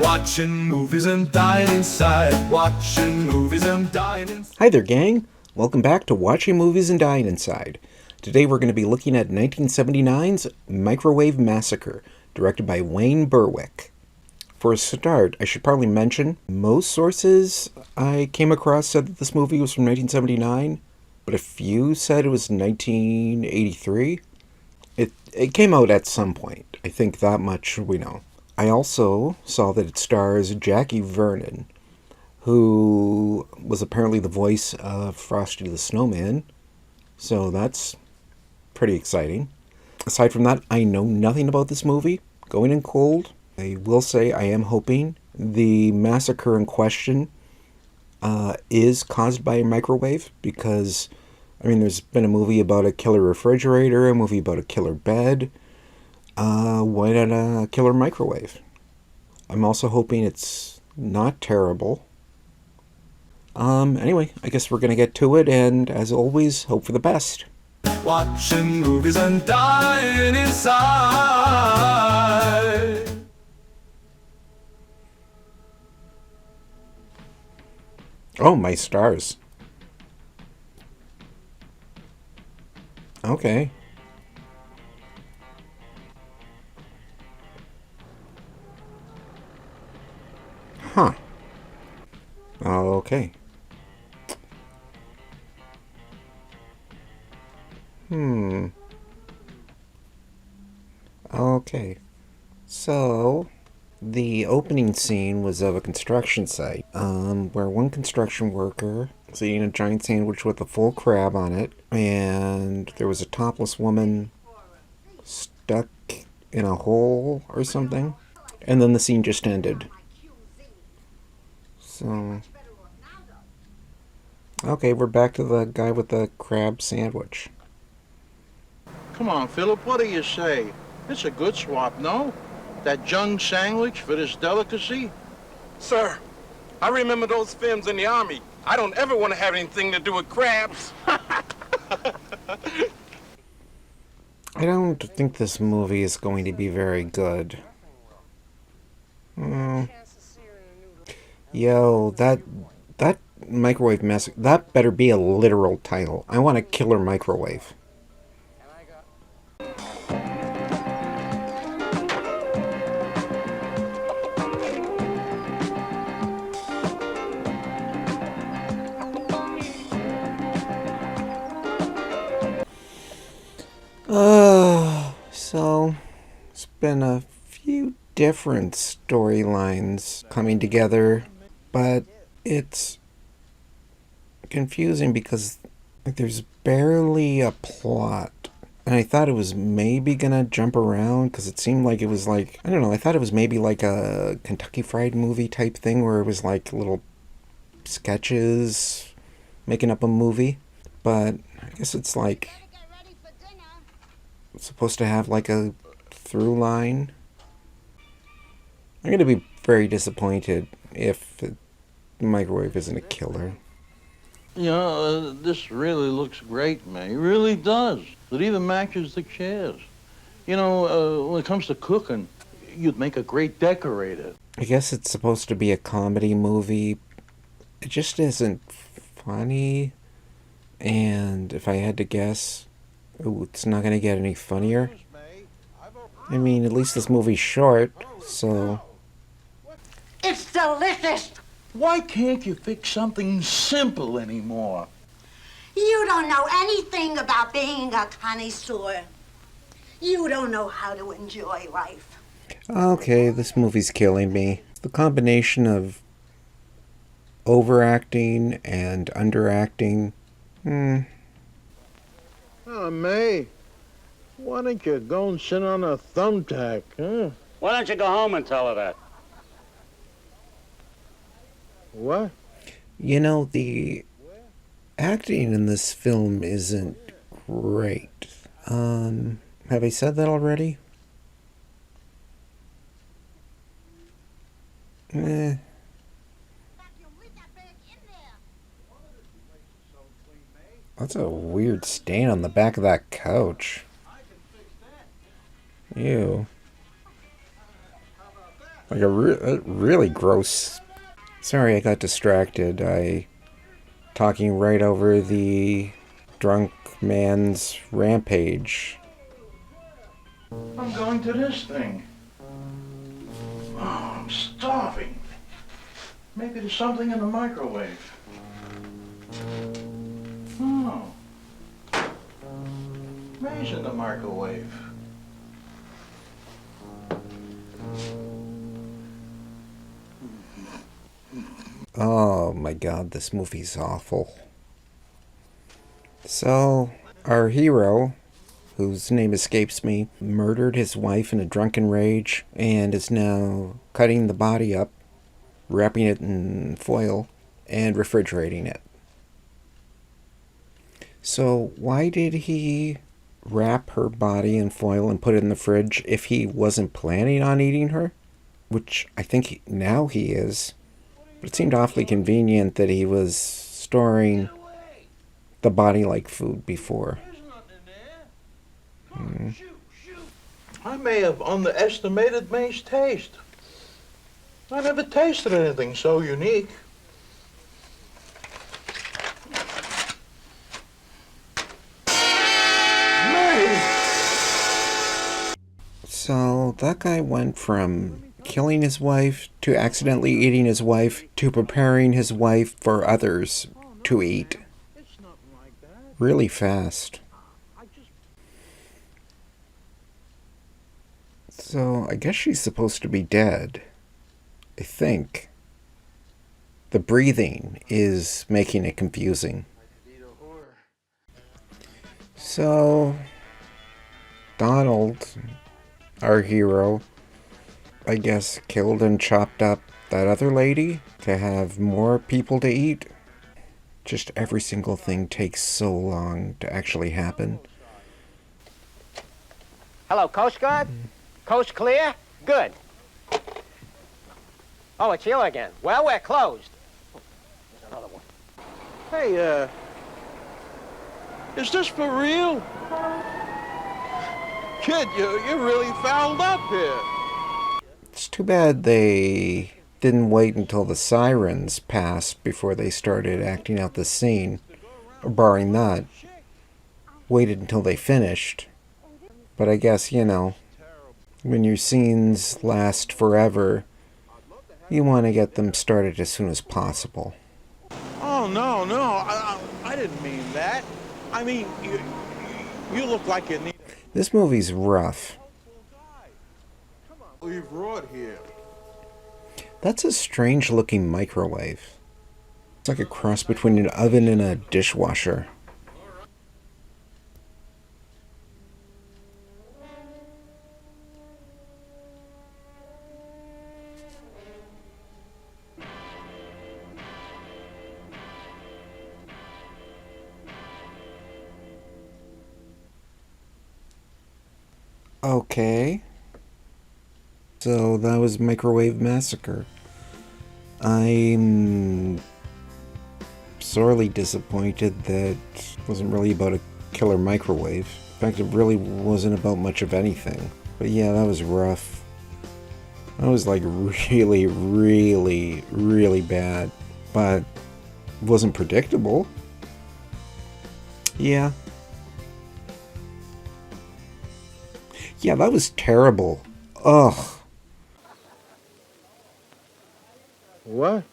Watching movies and dying inside. Watching movies and dying inside. Hi there, gang. Welcome back to Watching Movies and Dyin Inside. Today we're going to be looking at 1979's Microwave Massacre, directed by Wayne Berwick. For a start, I should probably mention, most sources I came across said that this movie was from 1979, but a few said it was 1983. It came out at some point. I think that much we know. I also saw that it stars Jackie Vernon, who was apparently the voice of Frosty the Snowman, so that's pretty exciting. Aside from that, I know nothing about this movie. Going in cold, I will say I am hoping the massacre in question is caused by a microwave, because, I mean, there's been a movie about a killer refrigerator, a movie about a killer bed. Why not a killer microwave? I'm also hoping it's not terrible. Anyway, I guess we're gonna get to it, and as always, hope for the best. Watching movies and dying inside. Oh, my stars. Okay. Huh. Okay. Okay. So, the opening scene was of a construction site, where one construction worker was eating a giant sandwich with a full crab on it, and there was a topless woman stuck in a hole or something, and then the scene just ended. So, okay, we're back to the guy with the crab sandwich. Come on, Philip, what do you say? It's a good swap, no? That jung sandwich for this delicacy? Sir, I remember those films in the Army. I don't ever want to have anything to do with crabs. I don't think this movie is going to be very good. Yo, that microwave mess, that better be a literal title. I want a killer microwave. So, it's been a few different storylines coming together, but it's confusing because there's barely a plot. And I thought it was maybe gonna jump around, because it seemed like it was like, I don't know, I thought it was maybe like a Kentucky Fried Movie type thing, where it was like little sketches making up a movie. But I guess it's like, it's supposed to have like a through line. I'm gonna be very disappointed if the microwave isn't a killer. You know, this really looks great, man. It really does. It even matches the chairs. You know, when it comes to cooking, you'd make a great decorator. I guess it's supposed to be a comedy movie. It just isn't funny. And if I had to guess, it's not gonna get any funnier. I mean, at least this movie's short, so... It's delicious! Why can't you fix something simple anymore? You don't know anything about being a connoisseur. You don't know how to enjoy life. Okay, this movie's killing me. The combination of overacting and underacting... Oh, May, why don't you go and sit on a thumbtack, huh? Why don't you go home and tell her that? What? You know, the acting in this film isn't great. Have I said that already? That's a weird stain on the back of that couch. Ew. Like a really gross. Sorry, I got distracted. Talking right over the drunk man's rampage. I'm going to this thing. Oh, I'm starving. Maybe there's something in the microwave. Oh. May's in the microwave. Oh my god, this movie's awful. So, our hero, whose name escapes me, murdered his wife in a drunken rage and is now cutting the body up, wrapping it in foil, and refrigerating it. So, why did he wrap her body in foil and put it in the fridge if he wasn't planning on eating her? Which I think now he is. But it seemed awfully convenient that he was storing the body like food before. I may have underestimated May's taste. I never tasted anything so unique. May! So that guy went from killing his wife to accidentally eating his wife to preparing his wife for others to eat. Really fast. So I guess she's supposed to be dead. I think. The breathing is making it confusing. So Donald, our hero, I guess killed and chopped up that other lady to have more people to eat. Just every single thing takes so long to actually happen. Hello, Coast Guard? Coast clear? Good. Oh, it's you again. Well, we're closed. Oh, there's another one. Hey, is this for real? Kid, you're really fouled up here. It's too bad they didn't wait until the sirens passed before they started acting out the scene. Or barring that, waited until they finished. But I guess, when your scenes last forever, you want to get them started as soon as possible. Oh, no, I didn't mean that. I mean, you look like you need... This movie's rough. We've wrought here. That's a strange looking microwave. It's like a cross between an oven and a dishwasher. Okay. So that was Microwave Massacre. I'm sorely disappointed that it wasn't really about a killer microwave. In fact, it really wasn't about much of anything. But yeah, that was rough. That was like really, really, really bad. But it wasn't predictable. Yeah. Yeah, that was terrible. Ugh. What?